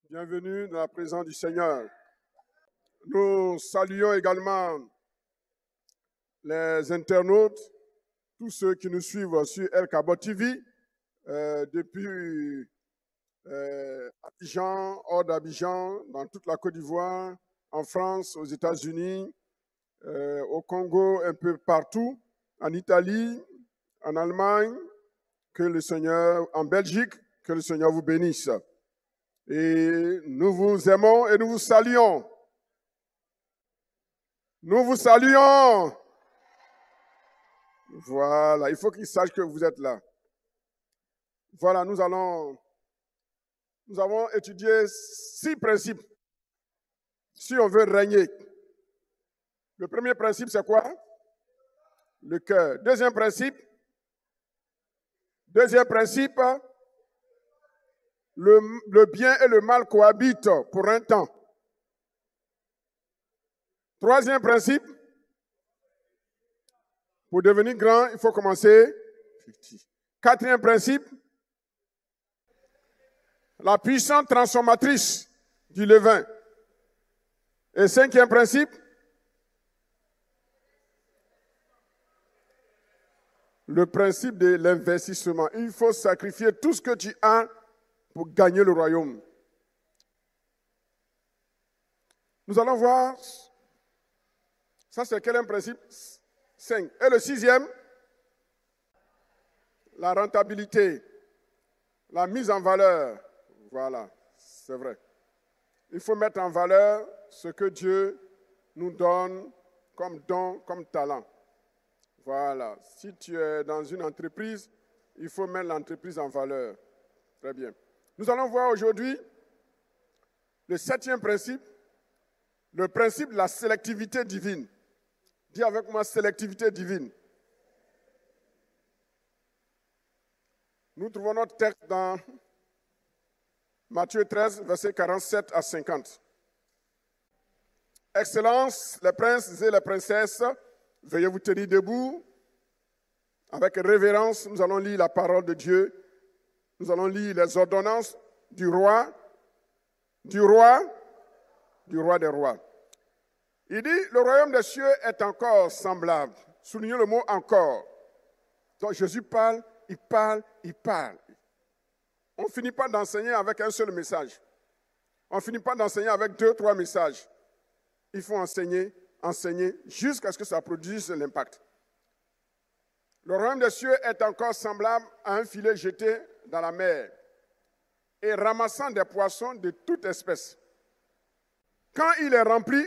Bienvenue dans la présence du Seigneur. Nous saluons également les internautes, tous ceux qui nous suivent sur El Kabot TV depuis Abidjan, hors d'Abidjan, dans toute la Côte d'Ivoire, en France, aux États-Unis, au Congo, un peu partout, en Italie, en Allemagne, que le Seigneur, en Belgique, que le Seigneur vous bénisse. Et nous vous aimons et nous vous saluons. Nous vous saluons. Voilà, il faut qu'ils sachent que vous êtes là. Voilà, nous avons étudié 6 principes si on veut régner. Le premier principe, c'est quoi? Le cœur. Deuxième principe, le bien et le mal cohabitent pour un temps. Troisième principe, pour devenir grand, il faut commencer petit. Quatrième principe, la puissance transformatrice du levain. Et cinquième principe, le principe de l'investissement. Il faut sacrifier tout ce que tu as pour gagner le royaume. Nous allons voir, ça c'est quel principe? 5. Et le sixième, la rentabilité, la mise en valeur. Voilà, c'est vrai. Il faut mettre en valeur ce que Dieu nous donne comme don, comme talent. Voilà, si tu es dans une entreprise, il faut mettre l'entreprise en valeur. Très bien. Nous allons voir aujourd'hui le 7e principe, le principe de la sélectivité divine. Dis avec moi, sélectivité divine. Nous trouvons notre texte dans Matthieu 13, versets 47 à 50. Excellences, les princes et les princesses, veuillez vous tenir debout. Avec révérence, nous allons lire la parole de Dieu. Nous allons lire les ordonnances du roi des rois. Il dit, le royaume des cieux est encore semblable. Soulignez le mot encore. Donc Jésus parle, il parle. On ne finit pas d'enseigner avec un seul message. On ne finit pas d'enseigner avec 2, 3 messages. Il faut enseigner, jusqu'à ce que ça produise l'impact. Le royaume des cieux est encore semblable à un filet jeté dans la mer et ramassant des poissons de toute espèce. Quand il est rempli,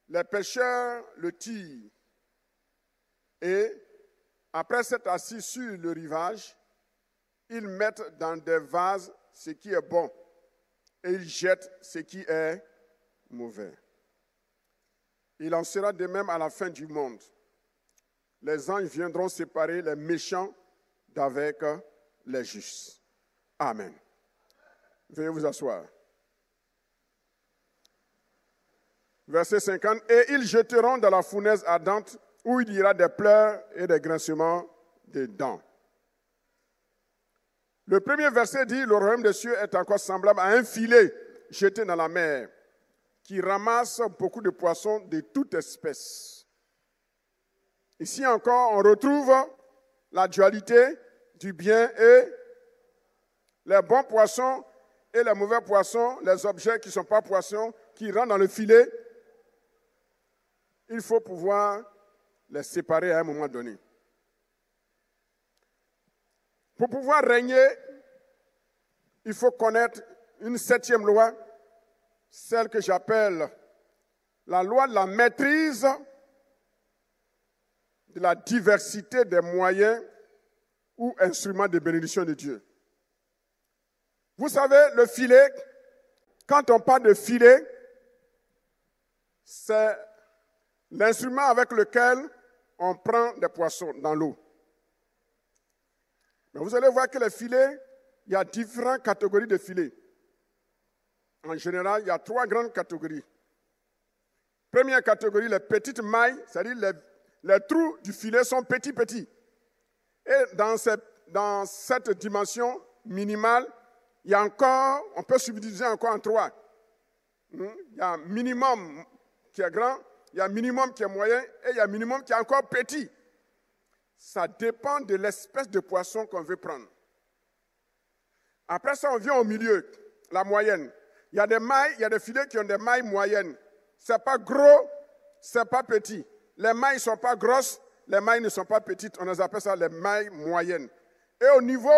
les pêcheurs le tirent et, après s'être assis sur le rivage, ils mettent dans des vases ce qui est bon et ils jettent ce qui est mauvais. Il en sera de même à la fin du monde. Les anges viendront séparer les méchants d'avec les justes. Amen. Veuillez vous asseoir. Verset 50. Et ils jetteront dans la fournaise ardente où il y aura des pleurs et des grincements de dents. Le premier verset dit, le royaume des cieux est encore semblable à un filet jeté dans la mer qui ramasse beaucoup de poissons de toute espèce. Ici encore, on retrouve la dualité du bien et les bons poissons et les mauvais poissons, les objets qui ne sont pas poissons, qui rentrent dans le filet. Il faut pouvoir les séparer à un moment donné. Pour pouvoir régner, il faut connaître une 7e loi, celle que j'appelle la loi de la maîtrise de la diversité des moyens ou instruments de bénédiction de Dieu. Vous savez, le filet, quand on parle de filet, c'est l'instrument avec lequel on prend des poissons dans l'eau. Mais vous allez voir que les filets, il y a différentes catégories de filets. En général, il y a 3 grandes catégories. Première catégorie, les petites mailles, c'est-à-dire les trous du filet sont petits. Et dans cette dimension minimale, il il y a encore, on peut subdiviser encore en 3. Il y a un minimum qui est grand, il y a un minimum qui est moyen et il y a un minimum qui est encore petit. Ça dépend de l'espèce de poisson qu'on veut prendre. Après ça, on vient au milieu, la moyenne. Il y a des mailles, il y a des filets qui ont des mailles moyennes. Ce n'est pas gros, ce n'est pas petit. Les mailles ne sont pas grosses, les mailles ne sont pas petites. On les appelle ça les mailles moyennes. Et au niveau,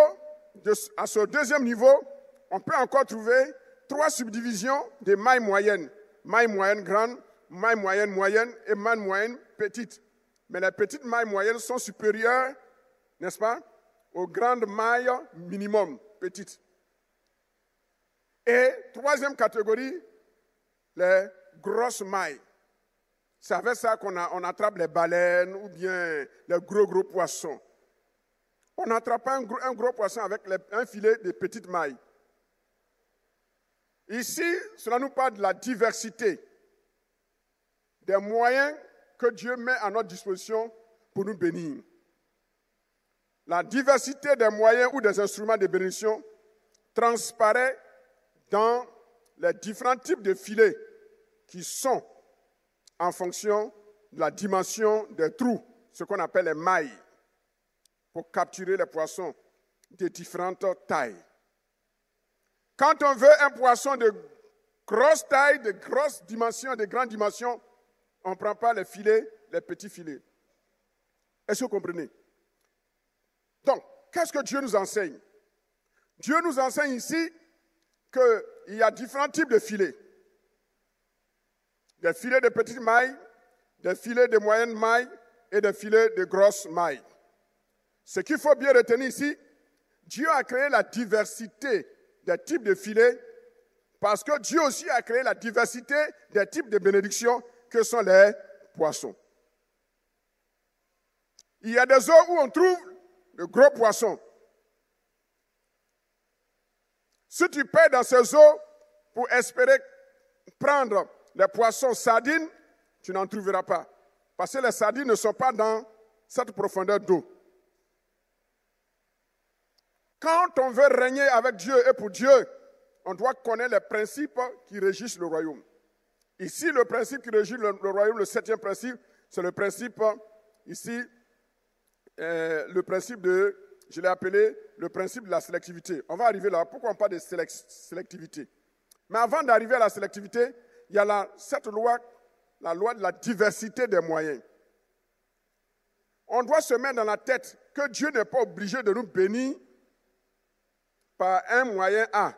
à ce deuxième niveau, on peut encore trouver 3 subdivisions des mailles moyennes. Mailles moyennes grandes, mailles moyennes moyennes et mailles moyennes petites. Mais les petites mailles moyennes sont supérieures, n'est-ce pas, aux grandes mailles minimum, petites. Et troisième catégorie, les grosses mailles. C'est avec ça qu'on attrape les baleines ou bien les gros poissons. On n'attrape pas un gros poisson avec un filet de petites mailles. Ici, cela nous parle de la diversité des moyens que Dieu met à notre disposition pour nous bénir. La diversité des moyens ou des instruments de bénédiction transparaît dans les différents types de filets qui sont en fonction de la dimension des trous, ce qu'on appelle les mailles, pour capturer les poissons de différentes tailles. Quand on veut un poisson de grosse taille, de grosse dimension, de grande dimension, on ne prend pas les filets, les petits filets. Est-ce que vous comprenez? Donc, qu'est-ce que Dieu nous enseigne? Dieu nous enseigne ici qu'il y a différents types de filets. Des filets de petites mailles, des filets de moyennes mailles et des filets de grosses mailles. Ce qu'il faut bien retenir ici, Dieu a créé la diversité des types de filets parce que Dieu aussi a créé la diversité des types de bénédictions que sont les poissons. Il y a des eaux où on trouve de gros poissons. Si tu paies dans ces eaux pour espérer prendre les poissons sardines, tu n'en trouveras pas. Parce que les sardines ne sont pas dans cette profondeur d'eau. Quand on veut régner avec Dieu et pour Dieu, on doit connaître les principes qui régissent le royaume. Ici, le principe qui régit le royaume, le 7e principe, c'est le principe, ici, le principe de, je l'ai appelé le principe de la sélectivité. On va arriver là. Pourquoi on parle de sélectivité? Mais avant d'arriver à la sélectivité, il y a cette loi, la loi de la diversité des moyens. On doit se mettre dans la tête que Dieu n'est pas obligé de nous bénir par un moyen A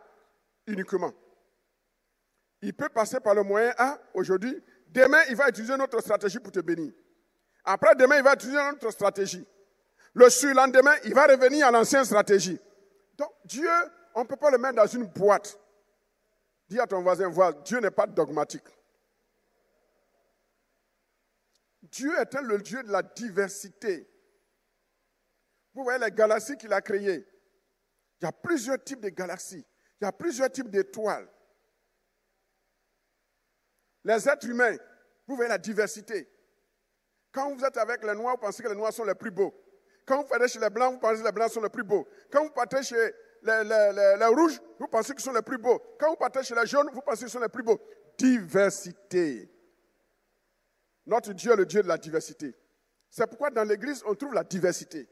uniquement. Il peut passer par le moyen A aujourd'hui. Demain, il va utiliser notre stratégie pour te bénir. Après, demain, il va utiliser notre stratégie. Le surlendemain, il va revenir à l'ancienne stratégie. Donc, Dieu, on ne peut pas le mettre dans une boîte. Dis à ton voisin, Dieu n'est pas dogmatique. Dieu est le Dieu de la diversité. Vous voyez les galaxies qu'il a créées. Il y a plusieurs types de galaxies. Il y a plusieurs types d'étoiles. Les êtres humains, vous voyez la diversité. Quand vous êtes avec les noirs, vous pensez que les noirs sont les plus beaux. Quand vous partez chez les blancs, vous pensez que les blancs sont les plus beaux. Quand vous partez chez les rouges, vous pensez qu'ils sont les plus beaux. Quand vous partez chez les jaunes, vous pensez qu'ils sont les plus beaux. Diversité. Notre Dieu est le Dieu de la diversité. C'est pourquoi dans l'Église, on trouve la diversité.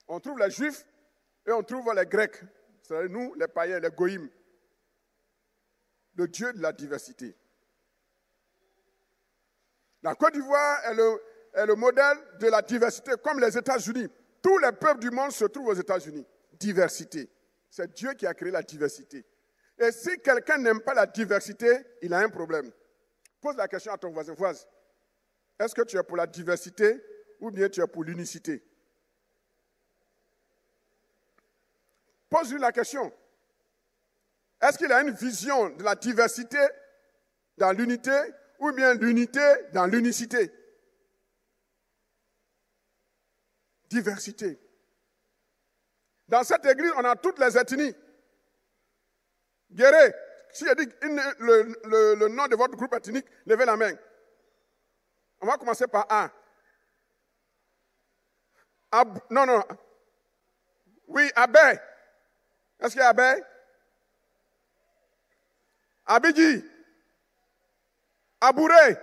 On trouve les Juifs et on trouve les Grecs. C'est nous, les païens, les goïms. Le Dieu de la diversité. La Côte d'Ivoire est le modèle de la diversité, comme les États-Unis. Tous les peuples du monde se trouvent aux États-Unis. Diversité. C'est Dieu qui a créé la diversité. Et si quelqu'un n'aime pas la diversité, il a un problème. Pose la question à ton voisin. Est-ce que tu es pour la diversité ou bien tu es pour l'unicité? Pose-lui la question. Est-ce qu'il a une vision de la diversité dans l'unité ou bien l'unité dans l'unicité? Diversité. Dans cette église, on a toutes les ethnies. Guéré, si je dis le nom de votre groupe ethnique, levez la main. On va commencer par A. Non. Oui, Abé. Est-ce qu'il y a Abbé? Abidji? Abouré?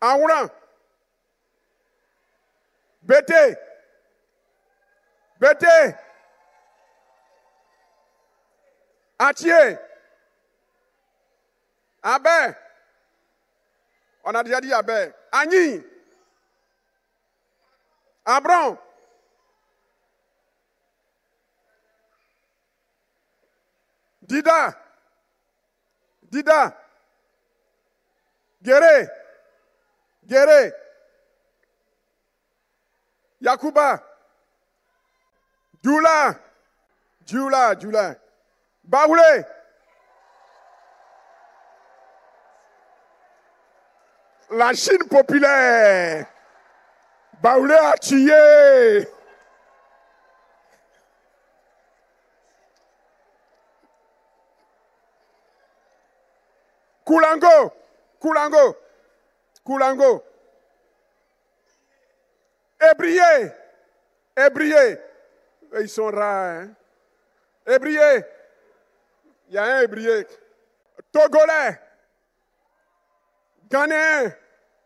Aouran? Bété? Bété? Atier? Abbé? On a déjà dit Abbé. Agni? Abram? Dida? Dida? Guéré? Guéré? Yakuba? Djoula? Djoula, Djoula. Baoulé? La Chine populaire. Baoulé a tué. Koulango. Koulango. Koulango. Ébrié. Ébrié. Ils sont rares. Hein? Ébrié. Il y a un ébrié. Togolais. Ghanéen.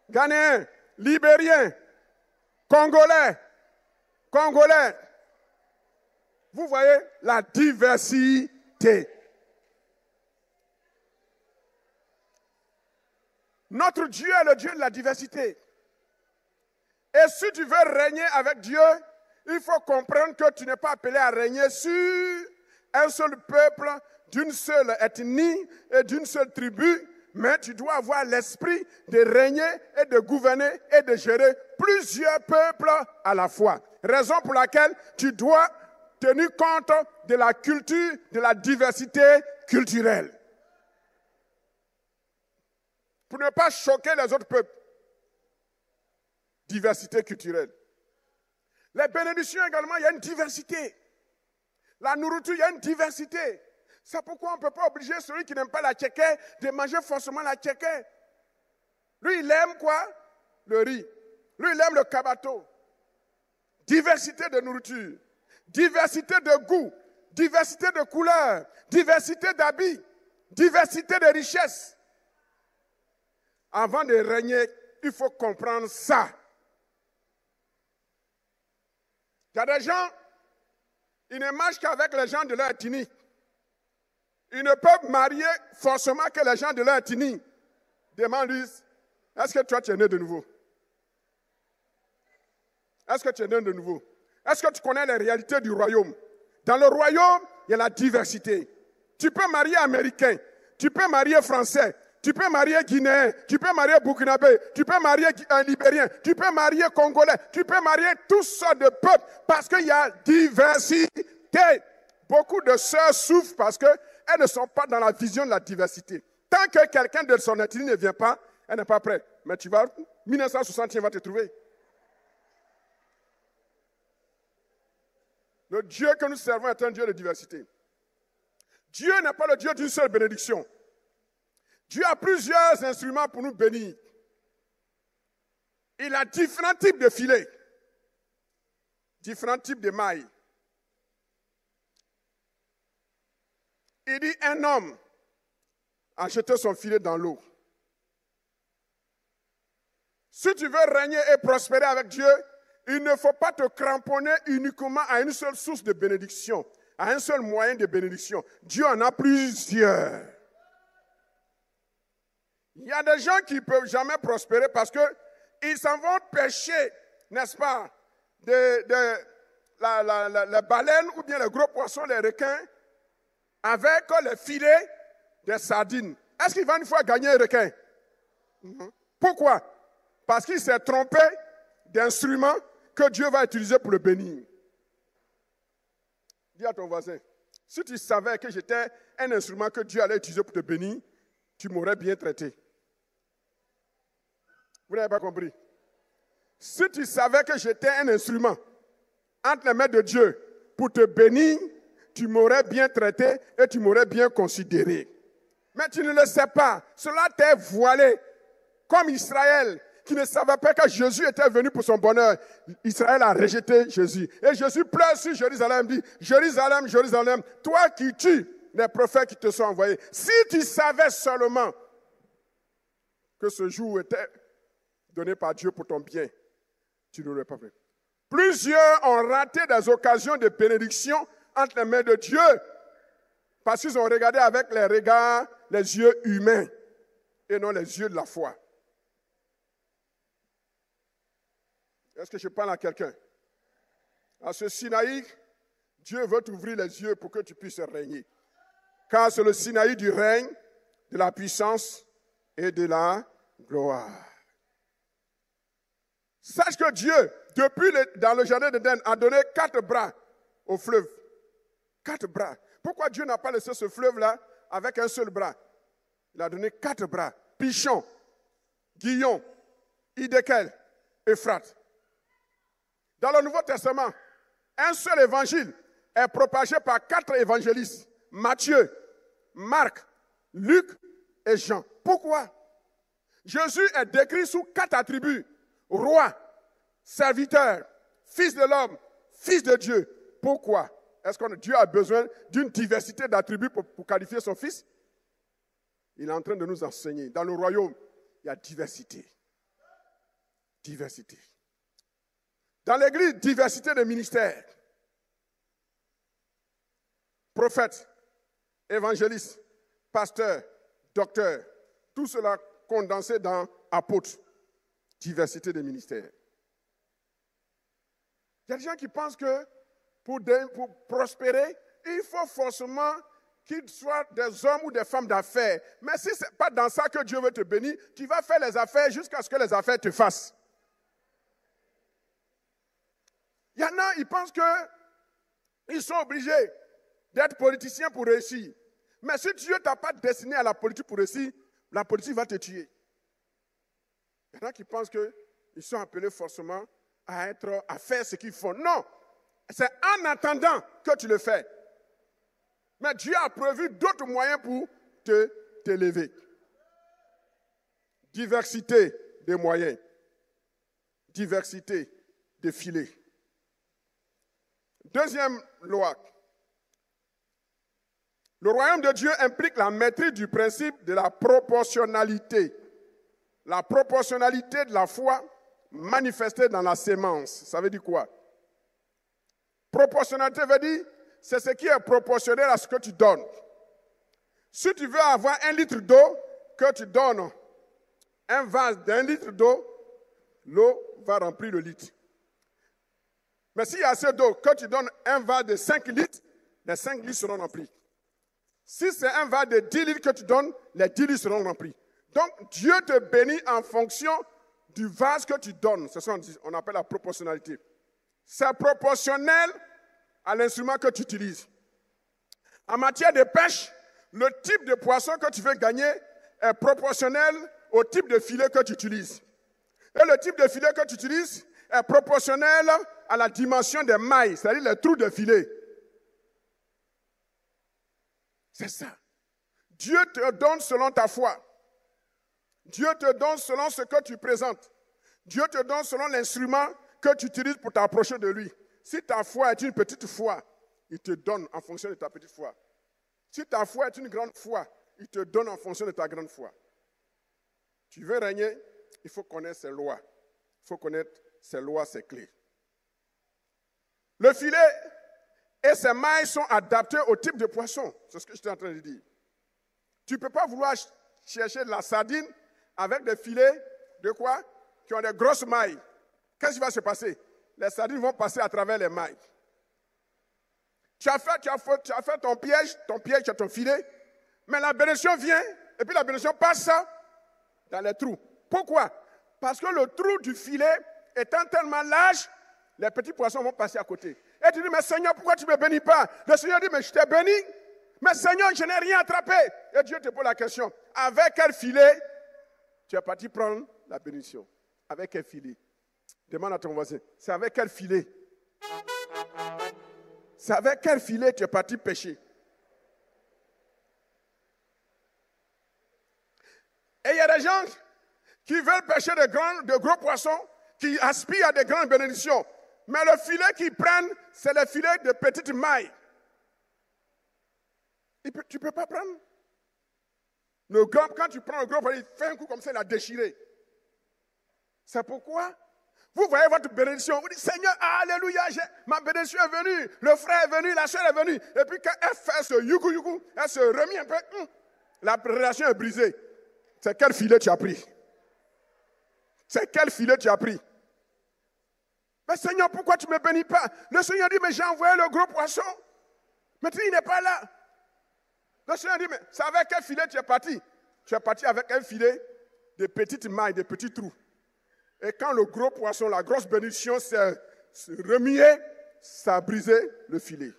Ghanéen. Libérien. Congolais. Congolais. Vous voyez la diversité. Notre Dieu est le Dieu de la diversité. Et si tu veux régner avec Dieu, il faut comprendre que tu n'es pas appelé à régner sur un seul peuple, d'une seule ethnie et d'une seule tribu, mais tu dois avoir l'esprit de régner et de gouverner et de gérer plusieurs peuples à la fois. Raison pour laquelle tu dois tenir compte de la culture, de la diversité culturelle. Pour ne pas choquer les autres peuples. Diversité culturelle. Les bénédictions également, il y a une diversité. La nourriture, il y a une diversité. C'est pourquoi on ne peut pas obliger celui qui n'aime pas la tchéké de manger forcément la tchéké. Lui, il aime quoi? Le riz. Lui, il aime le kabato. Diversité de nourriture. Diversité de goût. Diversité de couleurs. Diversité d'habits. Diversité de richesses. Avant de régner, il faut comprendre ça. Il y a des gens, ils ne marchent qu'avec les gens de leur ethnie. Ils ne peuvent marier forcément que les gens de leur ethnie. Demande-lui, est-ce que toi tu es né de nouveau? Est-ce que tu es né de nouveau? Est-ce que tu connais les réalités du royaume? Dans le royaume, il y a la diversité. Tu peux marier américain, tu peux marier français, tu peux marier guinéen, tu peux marier burkinabé, tu peux marier libérien, tu peux marier congolais, tu peux marier toutes sortes de peuples parce qu'il y a diversité. Beaucoup de sœurs souffrent parce qu'elles ne sont pas dans la vision de la diversité. Tant que quelqu'un de son ethnie ne vient pas, elle n'est pas prête. Mais tu vas, 1960, il va te trouver. Le Dieu que nous servons est un Dieu de diversité. Dieu n'est pas le Dieu d'une seule bénédiction. Dieu a plusieurs instruments pour nous bénir. Il a différents types de filets, différents types de mailles. Il dit un homme a jeté son filet dans l'eau. Si tu veux régner et prospérer avec Dieu, il ne faut pas te cramponner uniquement à une seule source de bénédiction, à un seul moyen de bénédiction. Dieu en a plusieurs. Il y a des gens qui ne peuvent jamais prospérer parce qu'ils s'en vont pêcher, n'est-ce pas, la baleine ou bien les gros poissons, les requins, avec les filets des sardines. Est-ce qu'il va une fois gagner un requin? Pourquoi? Parce qu'il s'est trompé d'instrument que Dieu va utiliser pour le bénir. Dis à ton voisin, si tu savais que j'étais un instrument que Dieu allait utiliser pour te bénir, tu m'aurais bien traité. Vous n'avez pas compris? Si tu savais que j'étais un instrument entre les mains de Dieu pour te bénir, tu m'aurais bien traité et tu m'aurais bien considéré. Mais tu ne le sais pas. Cela t'est voilé. Comme Israël, qui ne savaient pas que Jésus était venu pour son bonheur. Israël a rejeté Jésus. Et Jésus pleure sur Jérusalem, dit, Jérusalem, Jérusalem, toi qui tues les prophètes qui te sont envoyés. Si tu savais seulement que ce jour était donné par Dieu pour ton bien, tu n'aurais pas fait. Plusieurs ont raté des occasions de bénédiction entre les mains de Dieu parce qu'ils ont regardé avec les regards, les yeux humains et non les yeux de la foi. Est-ce que je parle à quelqu'un? À ce Sinaï, Dieu veut t'ouvrir les yeux pour que tu puisses régner. Car c'est le Sinaï du règne, de la puissance et de la gloire. Sache que Dieu, dans le jardin d'Éden, a donné 4 bras au fleuve. 4 bras. Pourquoi Dieu n'a pas laissé ce fleuve-là avec un seul bras? Il a donné 4 bras. Pichon, Guillon, Hiddekel, Euphrate. Dans le Nouveau Testament, un seul évangile est propagé par 4 évangélistes. Matthieu, Marc, Luc et Jean. Pourquoi? Jésus est décrit sous 4 attributs. Roi, serviteur, fils de l'homme, fils de Dieu. Pourquoi? Est-ce que Dieu a besoin d'une diversité d'attributs pour qualifier son fils? Il est en train de nous enseigner. Dans le royaume, il y a diversité. Diversité. Dans l'église, diversité de ministères. Prophètes, évangélistes, pasteurs, docteurs. Tout cela condensé dans apôtres. Diversité de ministères. Il y a des gens qui pensent que pour prospérer, il faut forcément qu'ils soient des hommes ou des femmes d'affaires. Mais si ce n'est pas dans ça que Dieu veut te bénir, tu vas faire les affaires jusqu'à ce que les affaires te fassent. Il y en a, ils pensent qu'ils sont obligés d'être politiciens pour réussir. Mais si Dieu ne t'a pas destiné à la politique pour réussir, la politique va te tuer. Il y en a qui pensent qu'ils sont appelés forcément à faire ce qu'ils font. Non, c'est en attendant que tu le fais. Mais Dieu a prévu d'autres moyens pour t'élever. Diversité des moyens. Diversité des filets. Deuxième loi. Le royaume de Dieu implique la maîtrise du principe de la proportionnalité. La proportionnalité de la foi manifestée dans la sémence. Ça veut dire quoi? Proportionnalité veut dire, c'est ce qui est proportionnel à ce que tu donnes. Si tu veux avoir 1 litre d'eau, que tu donnes un vase d'1 litre d'eau, l'eau va remplir le litre. Mais s'il y a assez d'eau, que tu donnes un vase de 5 litres, les 5 litres seront remplis. Si c'est un vase de 10 litres que tu donnes, les 10 litres seront remplis. Donc, Dieu te bénit en fonction du vase que tu donnes. C'est ça qu'on appelle la proportionnalité. C'est proportionnel à l'instrument que tu utilises. En matière de pêche, le type de poisson que tu veux gagner est proportionnel au type de filet que tu utilises. Et le type de filet que tu utilises est proportionnel à la dimension des mailles, c'est-à-dire les trous de filet. C'est ça. Dieu te donne selon ta foi. Dieu te donne selon ce que tu présentes. Dieu te donne selon l'instrument que tu utilises pour t'approcher de lui. Si ta foi est une petite foi, il te donne en fonction de ta petite foi. Si ta foi est une grande foi, il te donne en fonction de ta grande foi. Tu veux régner, il faut connaître ses lois. Il faut connaître ses lois, ses clés. Le filet et ses mailles sont adaptés au type de poisson. C'est ce que j'étais en train de dire. Tu ne peux pas vouloir chercher de la sardine avec des filets de quoi? Qui ont des grosses mailles. Qu'est-ce qui va se passer? Les sardines vont passer à travers les mailles. Tu as fait ton piège, c'est ton filet, mais la bénédiction vient, et puis la bénédiction passe dans les trous. Pourquoi? Parce que le trou du filet étant tellement large, les petits poissons vont passer à côté. Et tu dis, mais Seigneur, pourquoi tu ne me bénis pas? Le Seigneur dit, mais je t'ai béni. Mais Seigneur, je n'ai rien attrapé. Et Dieu te pose la question, avec quel filet tu es parti prendre la bénédiction? Avec quel filet? Demande à ton voisin, c'est avec quel filet? C'est avec quel filet tu es parti pêcher? Et il y a des gens qui veulent pêcher de gros poissons, qui aspirent à des grandes bénédictions. Mais le filet qu'ils prennent, c'est le filet de petites mailles. Tu ne peux pas prendre. Quand tu prends le gros, il fait un coup comme ça, il a déchiré. C'est pourquoi vous voyez votre bénédiction. Vous dites, Seigneur, alléluia, ma bénédiction est venue. Le frère est venu, la soeur est venue. Et puis quand elle fait ce youkou, elle se remet un peu. La relation est brisée. C'est quel filet tu as pris? C'est quel filet tu as pris? Mais Seigneur, pourquoi tu ne me bénis pas? Le Seigneur dit, mais j'ai envoyé le gros poisson. Mais il n'est pas là. Le Seigneur dit, mais c'est avec quel filet tu es parti? Tu es parti avec un filet de petites mailles, de petits trous. Et quand le gros poisson, la grosse bénédiction s'est remuée, ça a brisé le filet.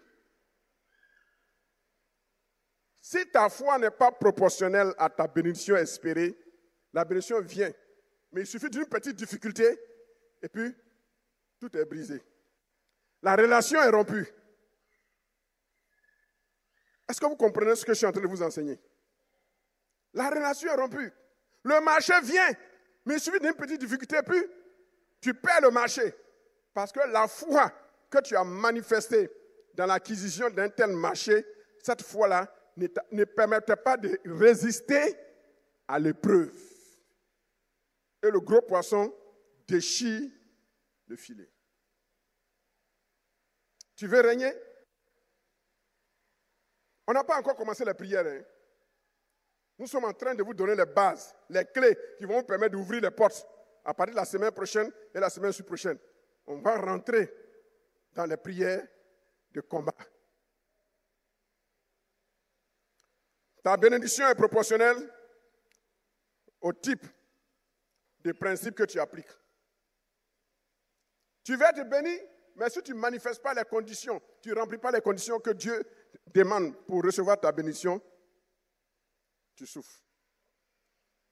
Si ta foi n'est pas proportionnelle à ta bénédiction espérée, la bénédiction vient. Mais il suffit d'une petite difficulté et puis tout est brisé. La relation est rompue. Est-ce que vous comprenez ce que je suis en train de vous enseigner? La relation est rompue. Le marché vient, mais il suffit d'une petite difficulté, puis tu perds le marché. Parce que la foi que tu as manifestée dans l'acquisition d'un tel marché, cette foi-là ne permettait pas de résister à l'épreuve. Et le gros poisson déchire le filet. Tu veux régner? On n'a pas encore commencé les prières. Hein? Nous sommes en train de vous donner les bases, les clés qui vont vous permettre d'ouvrir les portes. À partir de la semaine prochaine et la semaine prochaine, on va rentrer dans les prières de combat. Ta bénédiction est proportionnelle au type de principe que tu appliques. Tu vas être béni, mais si tu ne manifestes pas les conditions, tu ne remplis pas les conditions que Dieu demande pour recevoir ta bénédiction, tu souffres.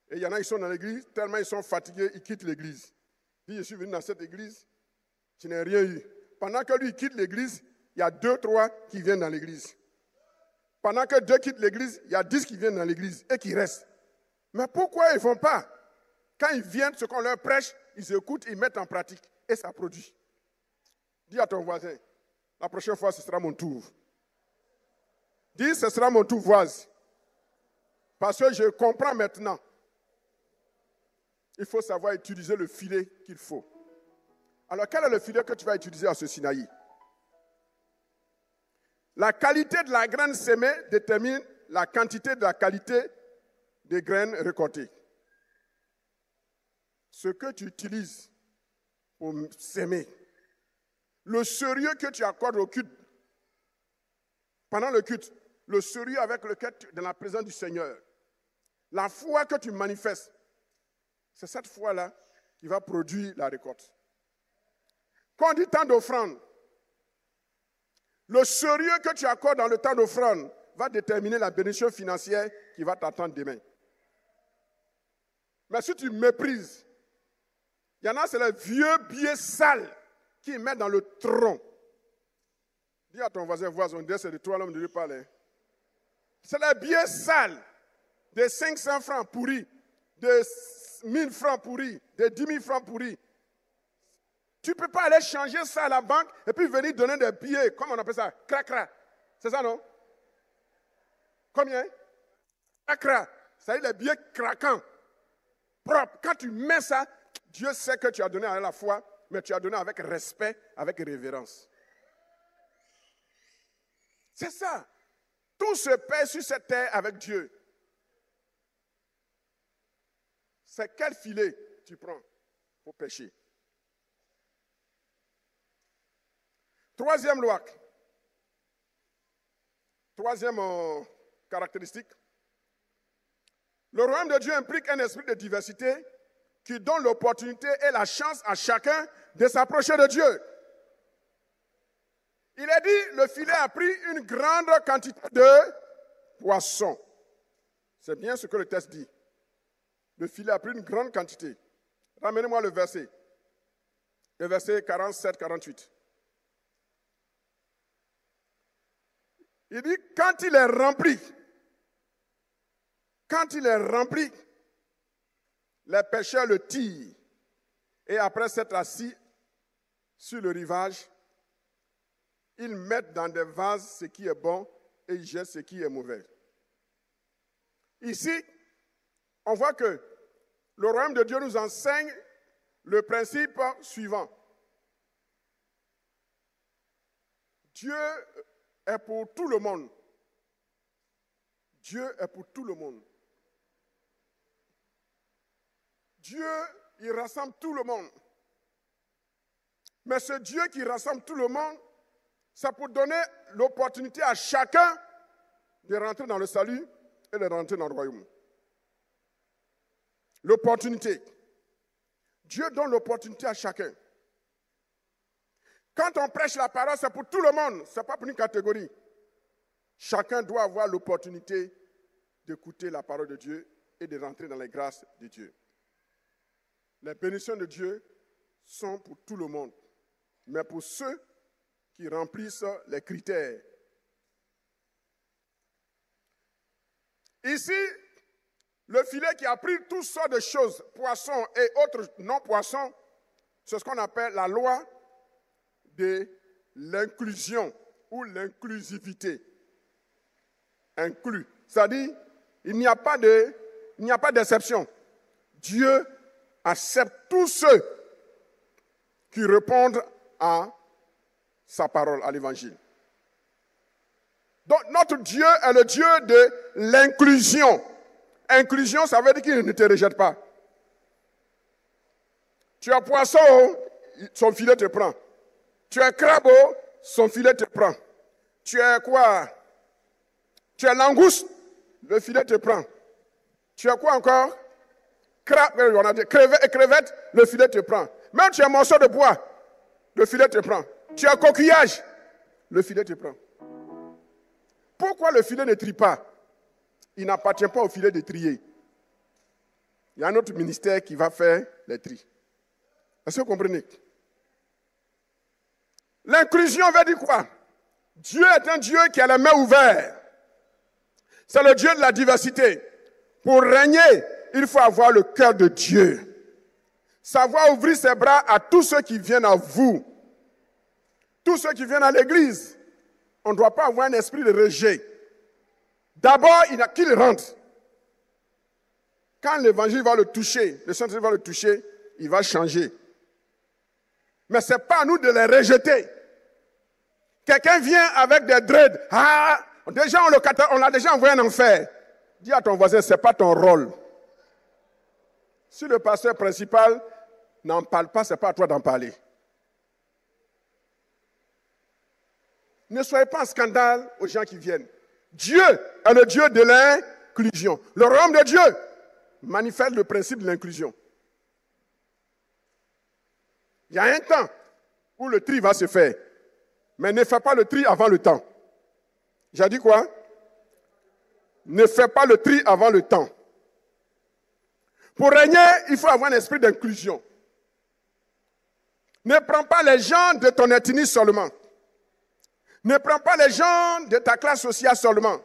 Et il y en a qui sont dans l'église, tellement ils sont fatigués, ils quittent l'église. Puis je suis venu dans cette église, je n'ai rien eu. Pendant que lui quitte l'église, il y a 2, 3 qui viennent dans l'église. Pendant que 2 quittent l'église, il y a 10 qui viennent dans l'église et qui restent. Mais pourquoi ils ne font pas? Quand ils viennent, ce qu'on leur prêche, ils écoutent, ils mettent en pratique et ça produit. Dis à ton voisin, la prochaine fois, ce sera mon tour. Dis, ce sera mon tour, voisin. Parce que je comprends maintenant. Il faut savoir utiliser le filet qu'il faut. Alors, quel est le filet que tu vas utiliser à ce Sinaï? La qualité de la graine sémée détermine la quantité de la qualité des graines récoltées. Ce que tu utilises pour s'aimer, le sérieux que tu accordes au culte, pendant le culte, le sérieux avec lequel tu es dans la présence du Seigneur, la foi que tu manifestes, c'est cette foi-là qui va produire la récolte. Quand on dit temps d'offrande, le sérieux que tu accordes dans le temps d'offrande va déterminer la bénédiction financière qui va t'attendre demain. Mais si tu méprises, il y en a, c'est les vieux billets sales qui mettent dans le tronc. Dis à ton voisin, on dirait c'est de toi l'homme de Dieu parle. C'est les billets sales de 500 francs pourris, de 1000 francs pourris, de 10 000 francs pourris. Tu ne peux pas aller changer ça à la banque et puis venir donner des billets, comment on appelle ça? Cracra. C'est ça, non? Combien? Cracra. Ça veut dire les billets craquants, propres. Quand tu mets ça, Dieu sait que tu as donné à la fois, mais tu as donné avec respect, avec révérence. C'est ça. Tout se paie sur cette terre avec Dieu. C'est quel filet tu prends pour pêcher? Troisième loi. Troisième caractéristique. Le royaume de Dieu implique un esprit de diversité qui donne l'opportunité et la chance à chacun de s'approcher de Dieu. Il est dit, le filet a pris une grande quantité de poissons. C'est bien ce que le texte dit. Le filet a pris une grande quantité. Ramenez-moi le verset. Le verset 47-48. Il dit, quand il est rempli, les pêcheurs le tirent et après s'être assis sur le rivage, ils mettent dans des vases ce qui est bon et ils jettent ce qui est mauvais. Ici, on voit que le royaume de Dieu nous enseigne le principe suivant. Dieu est pour tout le monde. Dieu est pour tout le monde. Dieu, il rassemble tout le monde. Mais ce Dieu qui rassemble tout le monde, c'est pour donner l'opportunité à chacun de rentrer dans le salut et de rentrer dans le royaume. L'opportunité. Dieu donne l'opportunité à chacun. Quand on prêche la parole, c'est pour tout le monde, ce n'est pas pour une catégorie. Chacun doit avoir l'opportunité d'écouter la parole de Dieu et de rentrer dans les grâces de Dieu. Les bénédictions de Dieu sont pour tout le monde, mais pour ceux qui remplissent les critères. Ici, le filet qui a pris toutes sortes de choses, poissons et autres non-poissons, c'est ce qu'on appelle la loi de l'inclusion ou l'inclusivité. Inclus. C'est-à-dire, il n'y a pas d'exception. Dieu accepte tous ceux qui répondent à sa parole, à l'évangile. Donc, notre Dieu est le Dieu de l'inclusion. Inclusion, ça veut dire qu'il ne te rejette pas. Tu es poisson, son filet te prend. Tu es crabe, son filet te prend. Tu es quoi? Tu es langouste, le filet te prend. Tu es quoi encore? Crabe, on a dit crevette, le filet te prend. Même tu es morceau de bois, le filet te prend. Tu es coquillage, le filet te prend. Pourquoi le filet ne trie pas? Il n'appartient pas au filet de trier. Il y a un autre ministère qui va faire les tris. Est-ce que vous comprenez? L'inclusion veut dire quoi? Dieu est un Dieu qui a les mains ouvertes. C'est le Dieu de la diversité. Pour régner, il faut avoir le cœur de Dieu. Savoir ouvrir ses bras à tous ceux qui viennent à vous. Tous ceux qui viennent à l'église. On ne doit pas avoir un esprit de rejet. D'abord, il a qu'il rentre. Quand l'évangile va le toucher, le Saint-Esprit va le toucher, il va changer. Mais ce n'est pas à nous de les rejeter. Quelqu'un vient avec des dreads. Ah, déjà on l'a déjà envoyé en enfer. Dis à ton voisin, ce n'est pas ton rôle. Si le pasteur principal n'en parle pas, ce n'est pas à toi d'en parler. Ne soyez pas en scandale aux gens qui viennent. Dieu est le Dieu de l'inclusion. Le royaume de Dieu manifeste le principe de l'inclusion. Il y a un temps où le tri va se faire. Mais ne fais pas le tri avant le temps. J'ai dit quoi? Ne fais pas le tri avant le temps. Pour régner, il faut avoir un esprit d'inclusion. Ne prends pas les gens de ton ethnie seulement. Ne prends pas les gens de ta classe sociale seulement.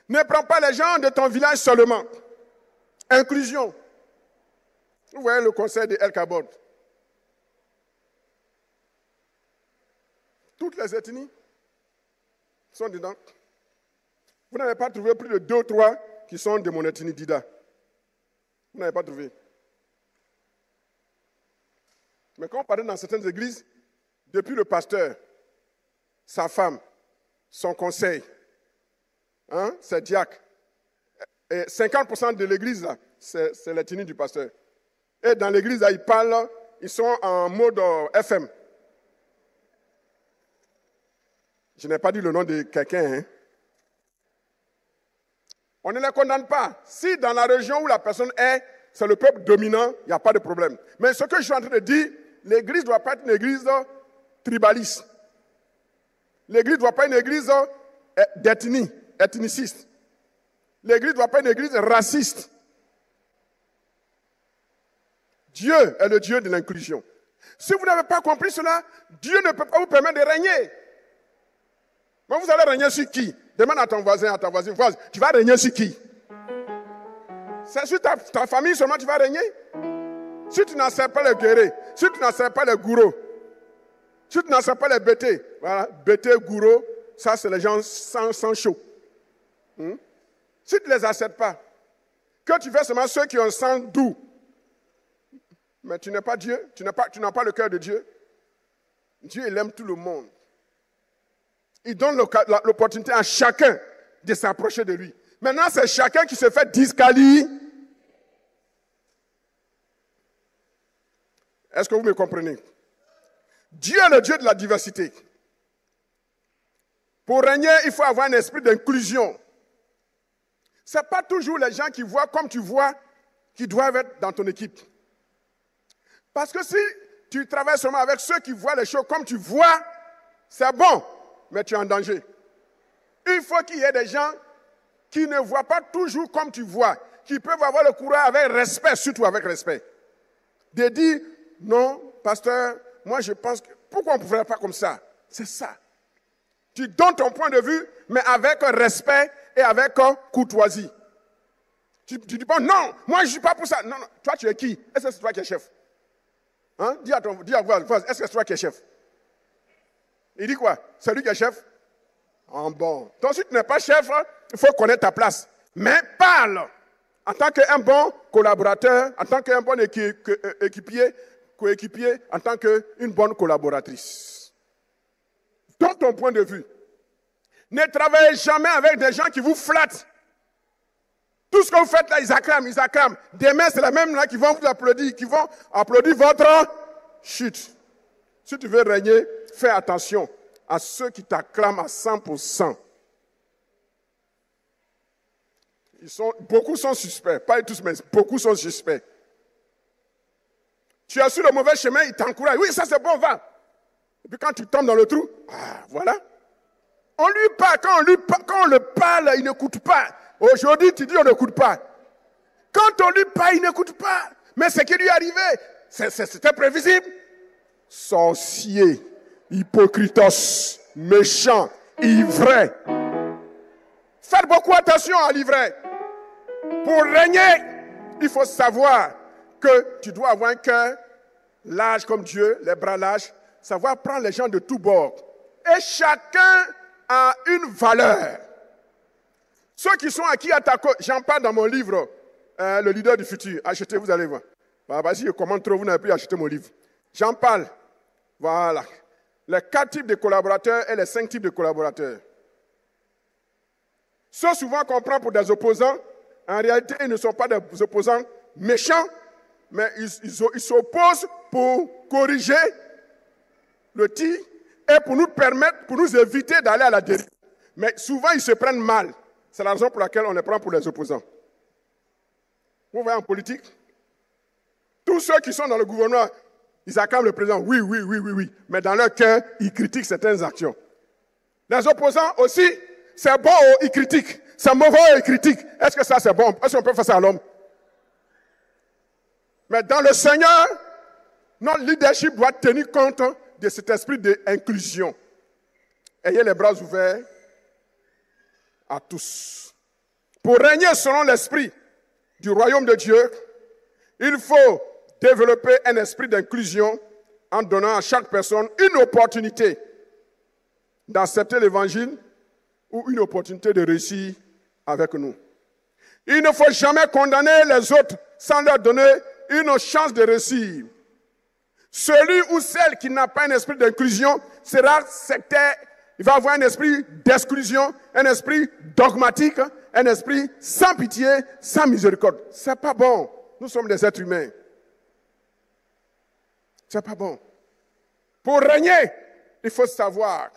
Ne prends pas les gens de ton village seulement. Inclusion. Vous voyez le conseil de El Kabod. Toutes les ethnies sont dedans. Vous n'avez pas trouvé plus de 2 ou 3 qui sont de mon ethnie Dida. Vous n'avez pas trouvé. Mais quand on parle dans certaines églises, depuis le pasteur, sa femme, son conseil, ses diacres, et 50% de l'église, là, c'est l'ethnie du pasteur. Et dans l'église, là, ils sont en mode FM. Je n'ai pas dit le nom de quelqu'un. On ne les condamne pas. Si dans la région où la personne est, c'est le peuple dominant, il n'y a pas de problème. Mais ce que je suis en train de dire, l'église ne doit pas être une église tribaliste. L'église ne doit pas être une église d'ethnie, ethniciste. L'église ne doit pas être une église raciste. Dieu est le Dieu de l'inclusion. Si vous n'avez pas compris cela, Dieu ne peut pas vous permettre de régner. Mais vous allez régner sur qui? Demande à ton voisin, à ta voisine, tu vas régner sur qui? C'est sur ta famille seulement tu vas régner. Si tu n'acceptes pas les guerriers, si tu n'acceptes pas les gourous, si tu n'acceptes pas les bêtés, voilà, bêtés, gourous, ça c'est les gens sans chaud. Si tu ne les acceptes pas, que tu fais seulement ceux qui ont un sang doux, mais tu n'es pas Dieu, tu n'as pas le cœur de Dieu. Dieu, il aime tout le monde. Il donne l'opportunité à chacun de s'approcher de lui. Maintenant, c'est chacun qui se fait disqualifier. Est-ce que vous me comprenez? Dieu est le Dieu de la diversité. Pour régner, il faut avoir un esprit d'inclusion. Ce n'est pas toujours les gens qui voient comme tu vois qui doivent être dans ton équipe. Parce que si tu travailles seulement avec ceux qui voient les choses comme tu vois, c'est bon, mais tu es en danger. Il faut qu'il y ait des gens qui ne voient pas toujours comme tu vois, qui peuvent avoir le courage avec respect, surtout avec respect. De dire, non, pasteur, moi je pense que, pourquoi on ne pourrait pas comme ça? C'est ça. Tu donnes ton point de vue, mais avec respect et avec courtoisie. Tu dis pas, non, moi je ne suis pas pour ça. Non, non, toi tu es qui? Est-ce que c'est toi qui es chef? Hein? Dis à voix, est-ce que c'est toi qui es chef? Il dit quoi? C'est lui qui est chef? Bon. Donc si tu n'es pas chef, il faut connaître ta place. Mais parle en tant qu'un bon collaborateur, en tant qu'un bon coéquipier, en tant qu'une bonne collaboratrice. Donne ton point de vue. Ne travaillez jamais avec des gens qui vous flattent. Tout ce que vous faites là, ils acclament. Demain, c'est la même là qui vont vous applaudir, qui vont applaudir votre chute. Si tu veux régner, fais attention à ceux qui t'acclament à 100%. Beaucoup sont suspects, pas tous, mais beaucoup sont suspects. Tu as sur le mauvais chemin, ils t'encouragent. Oui, ça c'est bon, va. Et puis quand tu tombes dans le trou, voilà. On lui parle, quand on le parle, il n'écoute pas. Aujourd'hui, tu dis on n'écoute pas. Quand on lui parle, il n'écoute pas. Mais ce qui lui est arrivé, c'était prévisible. Sorcier, hypocritos, méchant, ivraie. Faites beaucoup attention à l'ivraie. Pour régner, il faut savoir que tu dois avoir un cœur large comme Dieu, les bras larges, savoir prendre les gens de tous bords. Et chacun a une valeur. Ceux qui sont acquis à ta côte, j'en parle dans mon livre, Le leader du futur. Achetez, vous allez voir. Si je commande trop, vous n'avez plus acheté mon livre. J'en parle. Voilà. Les 4 types de collaborateurs et les 5 types de collaborateurs. Ceux souvent qu'on prend pour des opposants, en réalité, ils ne sont pas des opposants méchants, mais ils s'opposent pour corriger le tir et pour nous permettre, pour nous éviter d'aller à la dérive. Mais souvent, ils se prennent mal. C'est la raison pour laquelle on les prend pour les opposants. Vous voyez en politique, tous ceux qui sont dans le gouvernement, ils acclament le président, oui. Mais dans leur cœur, ils critiquent certaines actions. Les opposants aussi, c'est bon, ils critiquent. C'est mauvais, ils critiquent. Est-ce que ça, c'est bon? Est-ce qu'on peut faire ça à l'homme? Mais dans le Seigneur, notre leadership doit tenir compte de cet esprit d'inclusion. Ayez les bras ouverts à tous. Pour régner selon l'esprit du royaume de Dieu, il faut développer un esprit d'inclusion en donnant à chaque personne une opportunité d'accepter l'évangile ou une opportunité de réussir avec nous. Il ne faut jamais condamner les autres sans leur donner une chance de réussir. Celui ou celle qui n'a pas un esprit d'inclusion sera sectaire. Il va avoir un esprit d'exclusion, un esprit dogmatique, un esprit sans pitié, sans miséricorde. C'est pas bon. Nous sommes des êtres humains. C'est pas bon. Pour régner, il faut savoir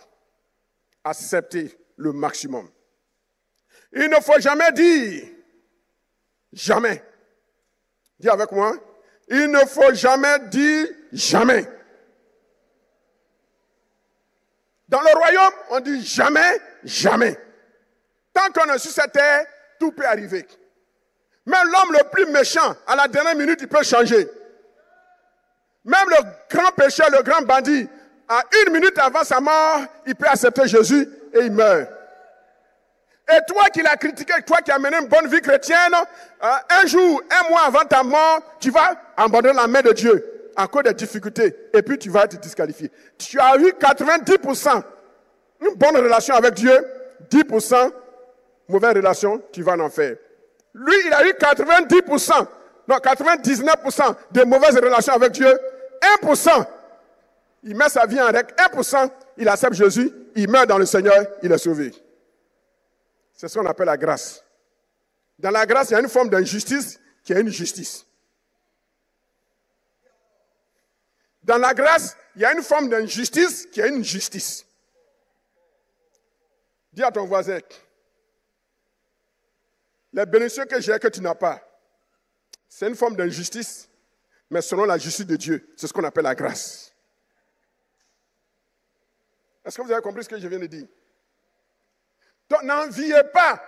accepter le maximum. Il ne faut jamais dire jamais. Dis avec moi. Il ne faut jamais dire jamais. Dans le royaume, on dit jamais, jamais. Tant qu'on est sur cette terre, tout peut arriver. Même l'homme le plus méchant, à la dernière minute, il peut changer. Même le grand pécheur, le grand bandit, à 1 minute avant sa mort, il peut accepter Jésus et il meurt. Et toi qui l'as critiqué, toi qui as mené une bonne vie chrétienne, un jour, un mois avant ta mort, tu vas abandonner la main de Dieu à cause des difficultés. Et puis tu vas te disqualifier. Tu as eu 90% une bonne relation avec Dieu, 10% mauvaise relation, tu vas en enfer. Lui, il a eu 90%, non 99% de mauvaises relations avec Dieu, 1%. Il met sa vie en règle, 1%, il accepte Jésus, il meurt dans le Seigneur, il est sauvé. C'est ce qu'on appelle la grâce. Dans la grâce, il y a une forme d'injustice qui est une justice. Dans la grâce, il y a une forme d'injustice qui est une justice. Dis à ton voisin, les bénédictions que j'ai que tu n'as pas, c'est une forme d'injustice, mais selon la justice de Dieu, c'est ce qu'on appelle la grâce. Est-ce que vous avez compris ce que je viens de dire? Donc, n'enviez pas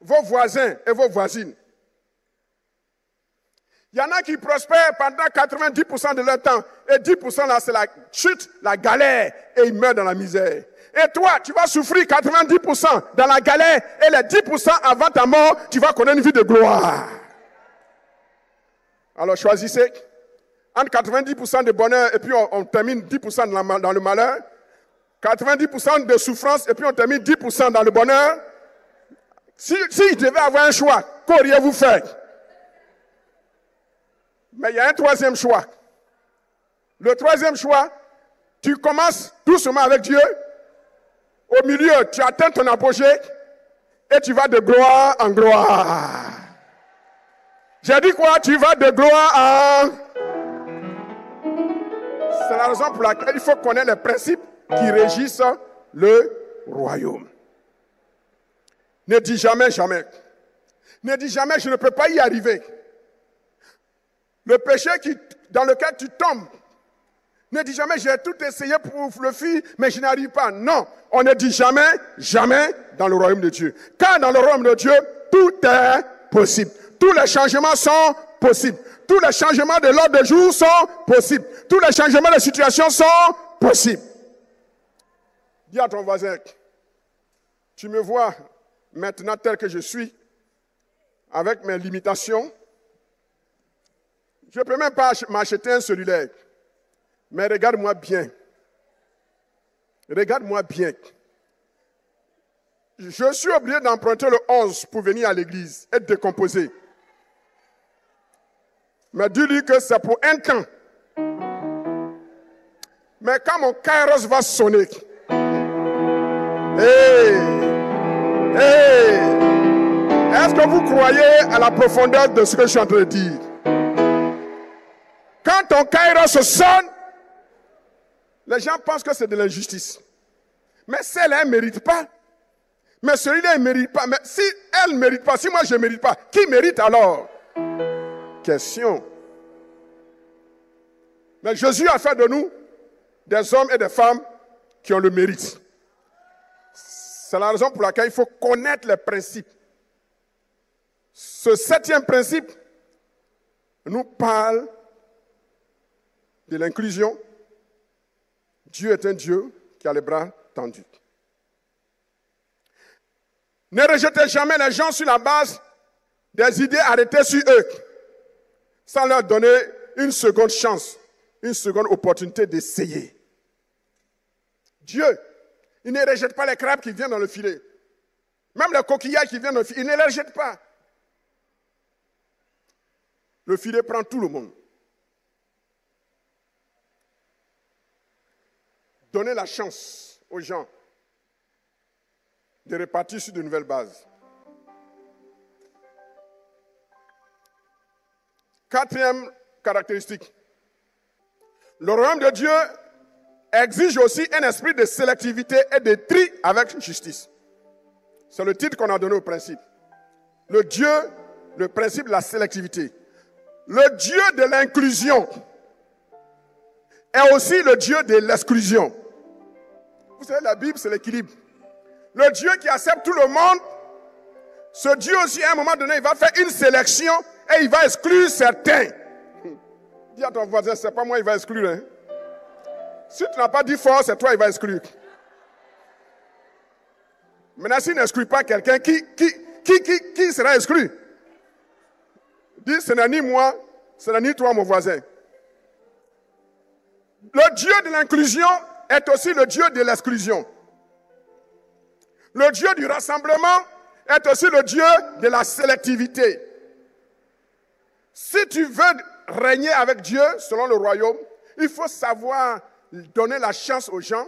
vos voisins et vos voisines. Il y en a qui prospèrent pendant 90% de leur temps. Et 10% là, c'est la chute, la galère. Et ils meurent dans la misère. Et toi, tu vas souffrir 90% dans la galère. Et les 10% avant ta mort, tu vas connaître une vie de gloire. Alors choisissez. Entre 90% de bonheur et puis on termine 10% dans le malheur. 90% de souffrance et puis on termine 10% dans le bonheur. Si devait avoir un choix, qu'auriez-vous fait? Mais il y a un troisième choix. Le troisième choix, tu commences doucement avec Dieu. Au milieu, tu atteins ton apogée et tu vas de gloire en gloire. J'ai dit quoi? Tu vas de gloire en... C'est la raison pour laquelle il faut connaître les principes qui régissent le royaume. Ne dis jamais, jamais. Ne dis jamais, je ne peux pas y arriver. Le péché dans lequel tu tombes, ne dis jamais, j'ai tout essayé pour le fuir, mais je n'arrive pas. Non, on ne dit jamais, jamais dans le royaume de Dieu. Car dans le royaume de Dieu, tout est possible. Tous les changements sont possibles. Tous les changements de l'ordre du jour sont possibles. Tous les changements de situation sont possibles. Dis à ton voisin, tu me vois maintenant tel que je suis, avec mes limitations. Je ne peux même pas m'acheter un cellulaire. Mais regarde-moi bien. Regarde-moi bien. Je suis obligé d'emprunter le 11 pour venir à l'église, être décomposé. Mais dis-lui que c'est pour un temps. Mais quand mon kairos va sonner, est-ce que vous croyez à la profondeur de ce que je suis en train de dire? Quand ton kairos sonne, les gens pensent que c'est de l'injustice. Mais celle-là, elle ne mérite pas. Mais celui-là, il ne mérite pas. Mais si elle ne mérite pas, si moi je ne mérite pas, qui mérite alors? Question. Mais Jésus a fait de nous des hommes et des femmes qui ont le mérite. C'est la raison pour laquelle il faut connaître les principes. Ce 7e principe nous parle de l'inclusion. Dieu est un Dieu qui a les bras tendus. Ne rejetez jamais les gens sur la base des idées arrêtées sur eux, sans leur donner une seconde chance, une seconde opportunité d'essayer. Dieu, il ne rejette pas les crabes qui viennent dans le filet. Même les coquillages qui viennent dans le filet, il ne les rejette pas. Le filet prend tout le monde. Donnez la chance aux gens de repartir sur de nouvelles bases. 4e caractéristique. Le royaume de Dieu exige aussi un esprit de sélectivité et de tri avec justice. C'est le titre qu'on a donné au principe. Le principe de la sélectivité. Le Dieu de l'inclusion est aussi le Dieu de l'exclusion. Vous savez, la Bible, c'est l'équilibre. Le Dieu qui accepte tout le monde, ce Dieu aussi, à un moment donné, il va faire une sélection et il va exclure certains. Dis à ton voisin, c'est pas moi, il va exclure. Hein? Si tu n'as pas dit fort, c'est toi, il va exclure. Maintenant, s'il n'exclut pas quelqu'un, qui sera exclu? Dis, ce n'est ni moi, ce n'est ni toi, mon voisin. Le Dieu de l'inclusion est aussi le Dieu de l'exclusion. Le Dieu du rassemblement est aussi le Dieu de la sélectivité. Si tu veux régner avec Dieu selon le royaume, il faut savoir donner la chance aux gens,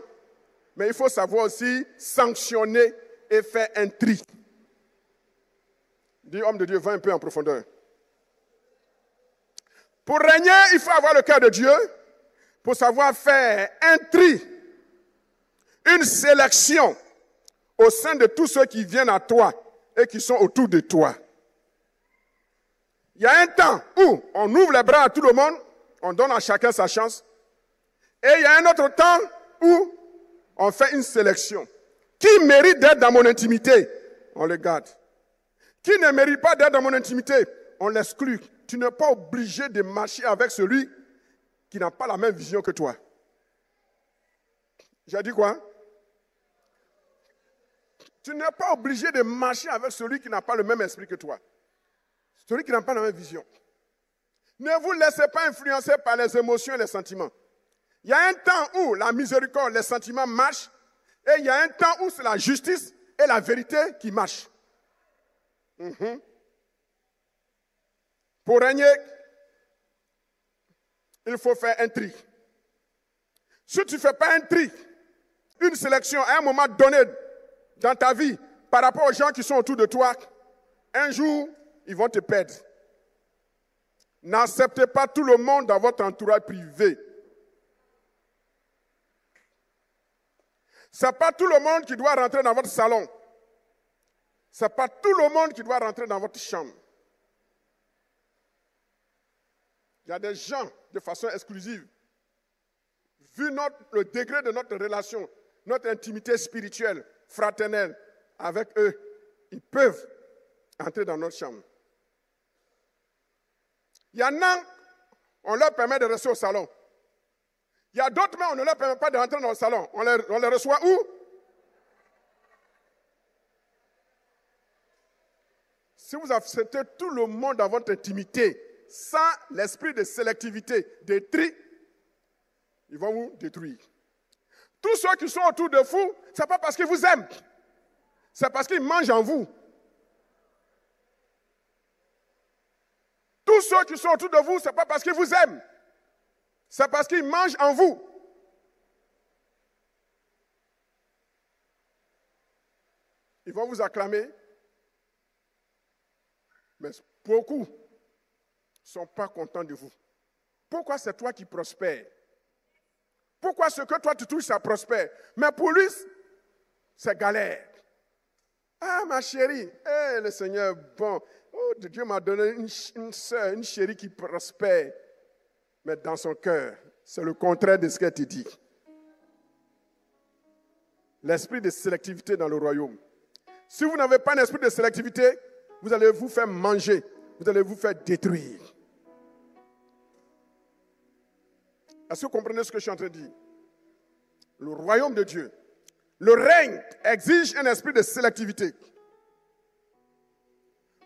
mais il faut savoir aussi sanctionner et faire un tri. Dis, homme de Dieu, va un peu en profondeur. Pour régner, il faut avoir le cœur de Dieu, pour savoir faire un tri, une sélection au sein de tous ceux qui viennent à toi et qui sont autour de toi. Il y a un temps où on ouvre les bras à tout le monde, on donne à chacun sa chance. Et il y a un autre temps où on fait une sélection. Qui mérite d'être dans mon intimité? On le garde. Qui ne mérite pas d'être dans mon intimité? On l'exclut. Tu n'es pas obligé de marcher avec celui qui n'a pas la même vision que toi. J'ai dit quoi? Tu n'es pas obligé de marcher avec celui qui n'a pas le même esprit que toi. Celui qui n'a pas la même vision. Ne vous laissez pas influencer par les émotions et les sentiments. Il y a un temps où la miséricorde, les sentiments marchent, et il y a un temps où c'est la justice et la vérité qui marchent. Pour régner, il faut faire un tri. Si tu ne fais pas un tri, une sélection à un moment donné dans ta vie, par rapport aux gens qui sont autour de toi, un jour, ils vont te perdre. N'acceptez pas tout le monde dans votre entourage privé. Ce n'est pas tout le monde qui doit rentrer dans votre salon. Ce n'est pas tout le monde qui doit rentrer dans votre chambre. Il y a des gens, de façon exclusive, vu le degré de notre relation, notre intimité spirituelle, fraternelle avec eux, ils peuvent entrer dans notre chambre. Il y en a, on leur permet de rester au salon. Il y a d'autres, mais on ne leur permet pas de rentrer dans le salon. On les reçoit où? Si vous acceptez tout le monde dans votre intimité, sans l'esprit de sélectivité, de tri, ils vont vous détruire. Tous ceux qui sont autour de vous, ce n'est pas parce qu'ils vous aiment. C'est parce qu'ils mangent en vous. Tous ceux qui sont autour de vous, ce n'est pas parce qu'ils vous aiment. C'est parce qu'ils mangent en vous. Ils vont vous acclamer. Mais beaucoup ne sont pas contents de vous. Pourquoi c'est toi qui prospères? Pourquoi ce que toi tu touches, ça prospère? Mais pour lui, c'est galère. Ah, ma chérie, le Seigneur, bon, oh, Dieu m'a donné une sœur, une chérie qui prospère. Mais dans son cœur, c'est le contraire de ce qu'elle te dit. L'esprit de sélectivité dans le royaume. Si vous n'avez pas un esprit de sélectivité, vous allez vous faire manger, vous allez vous faire détruire. Est-ce que vous comprenez ce que je suis en train de dire? Le royaume de Dieu, le règne exige un esprit de sélectivité.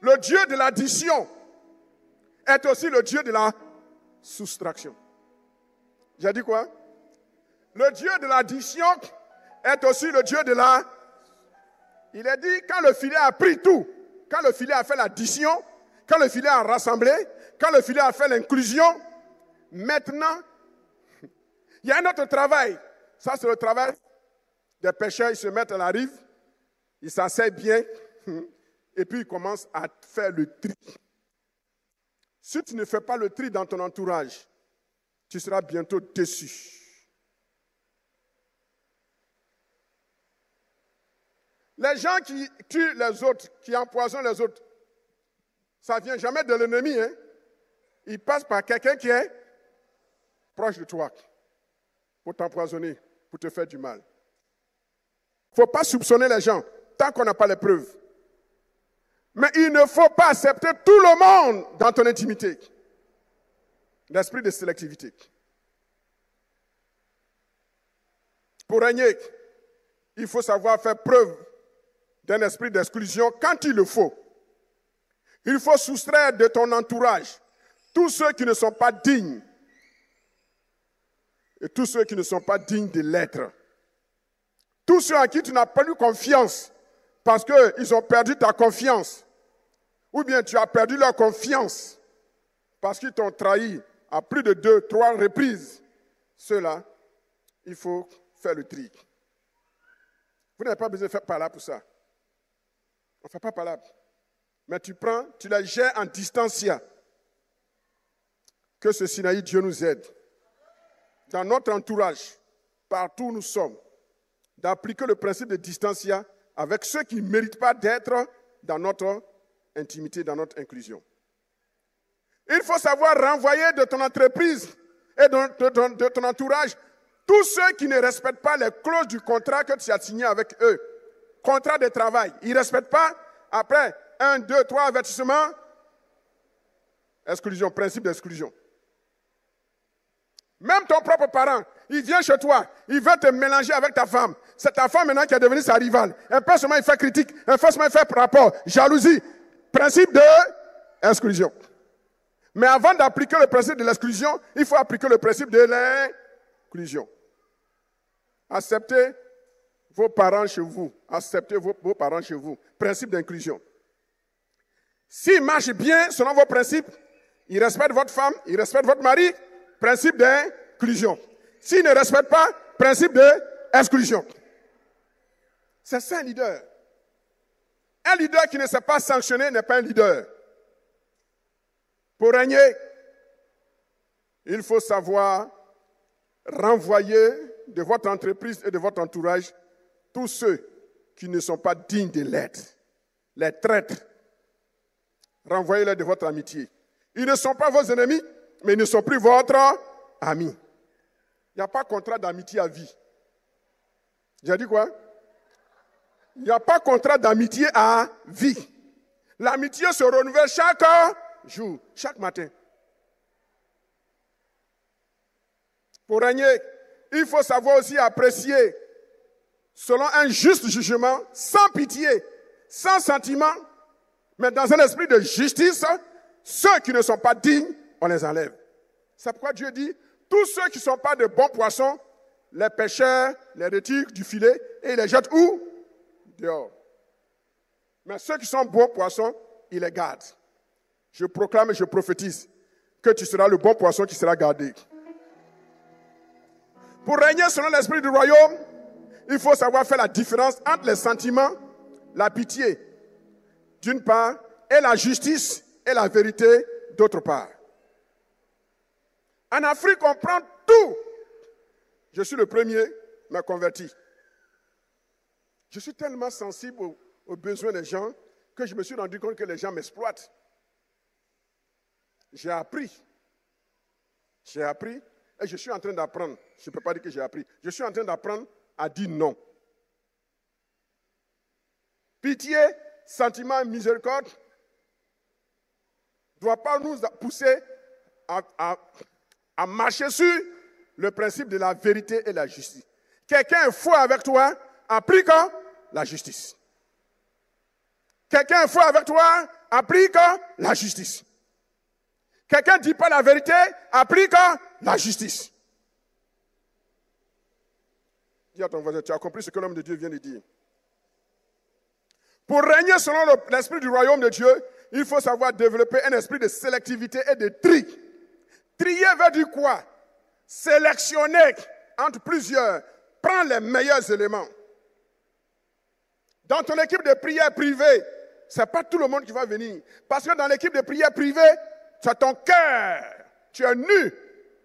Le Dieu de l'addition est aussi le Dieu de la soustraction. J'ai dit quoi? Le Dieu de l'addition est aussi le Dieu de la... Il est dit, quand le filet a pris tout, quand le filet a fait l'addition, quand le filet a rassemblé, quand le filet a fait l'inclusion, maintenant, il y a un autre travail. Ça, c'est le travail des pêcheurs. Ils se mettent à la rive, ils s'asseyent bien, et puis ils commencent à faire le tri. Si tu ne fais pas le tri dans ton entourage, tu seras bientôt déçu. Les gens qui tuent les autres, qui empoisonnent les autres, ça ne vient jamais de l'ennemi. Hein? Il passe par quelqu'un qui est proche de toi pour t'empoisonner, pour te faire du mal. Il ne faut pas soupçonner les gens tant qu'on n'a pas les preuves. Mais il ne faut pas accepter tout le monde dans ton intimité. L'esprit de sélectivité. Pour régner, il faut savoir faire preuve d'un esprit d'exclusion quand il le faut. Il faut soustraire de ton entourage tous ceux qui ne sont pas dignes et tous ceux qui ne sont pas dignes de l'être. Tous ceux en qui tu n'as pas eu confiance parce qu'ils ont perdu ta confiance. Ou bien tu as perdu leur confiance parce qu'ils t'ont trahi à plus de 2, 3 reprises. Ceux-là, il faut faire le tri. Vous n'avez pas besoin de faire palabre pour ça. On ne fait pas palabre. Mais tu prends, tu les gères en distancia. Que ce Sinaï, Dieu nous aide. Dans notre entourage, partout où nous sommes, d'appliquer le principe de distancia avec ceux qui ne méritent pas d'être dans notre intimité, dans notre inclusion. Il faut savoir renvoyer de ton entreprise et de ton entourage tous ceux qui ne respectent pas les clauses du contrat que tu as signé avec eux. Contrat de travail. Ils ne respectent pas. Après 1, 2, 3 avertissements. Exclusion, principe d'exclusion. Même ton propre parent, il vient chez toi, il veut te mélanger avec ta femme. C'est ta femme maintenant qui est devenue sa rivale. Un peu seulement il fait critique, un peu seulement il fait rapport, jalousie. Principe d'exclusion. Mais avant d'appliquer le principe de l'exclusion, il faut appliquer le principe de l'inclusion. Acceptez vos parents chez vous. Acceptez vos parents chez vous. Principe d'inclusion. S'ils marchent bien selon vos principes, ils respectent votre femme, ils respectent votre mari, principe d'inclusion. S'ils ne respectent pas, principe d'exclusion. C'est ça un leader. Un leader qui ne sait pas sanctionner n'est pas un leader. Pour régner, il faut savoir renvoyer de votre entreprise et de votre entourage tous ceux qui ne sont pas dignes de l'être, les traîtres. Renvoyez-les de votre amitié. Ils ne sont pas vos ennemis, mais ils ne sont plus votre ami. Il n'y a pas contrat d'amitié à vie. J'ai dit quoi? Il n'y a pas contrat d'amitié à vie. L'amitié se renouvelle chaque jour, chaque matin. Pour régner, il faut savoir aussi apprécier, selon un juste jugement, sans pitié, sans sentiment, mais dans un esprit de justice, ceux qui ne sont pas dignes, on les enlève. C'est pourquoi Dieu dit, tous ceux qui ne sont pas de bons poissons, les pêcheurs les retirent du filet et ils les jettent où? Dehors. Mais ceux qui sont bons poissons, ils les gardent. Je proclame et je prophétise que tu seras le bon poisson qui sera gardé. Pour régner selon l'esprit du royaume, il faut savoir faire la différence entre les sentiments, la pitié, d'une part, et la justice et la vérité, d'autre part. En Afrique, on prend tout. Je suis le premier, mais converti. Je suis tellement sensible aux besoins des gens que je me suis rendu compte que les gens m'exploitent. J'ai appris et je suis en train d'apprendre. Je ne peux pas dire que j'ai appris. Je suis en train d'apprendre à dire non. Pitié, sentiment, miséricorde ne doit pas nous pousser à marcher sur le principe de la vérité et la justice. Quelqu'un est fou avec toi, applique la justice. Quelqu'un est fou avec toi, applique la justice. Quelqu'un ne dit pas la vérité, applique la justice. Dis à ton voisin, tu as compris ce que l'homme de Dieu vient de dire. Pour régner selon l'esprit du royaume de Dieu, il faut savoir développer un esprit de sélectivité et de tri. Trier veut dire quoi? Sélectionner entre plusieurs. Prends les meilleurs éléments. Dans ton équipe de prière privée, ce n'est pas tout le monde qui va venir. Parce que dans l'équipe de prière privée, tu as ton cœur. Tu es nu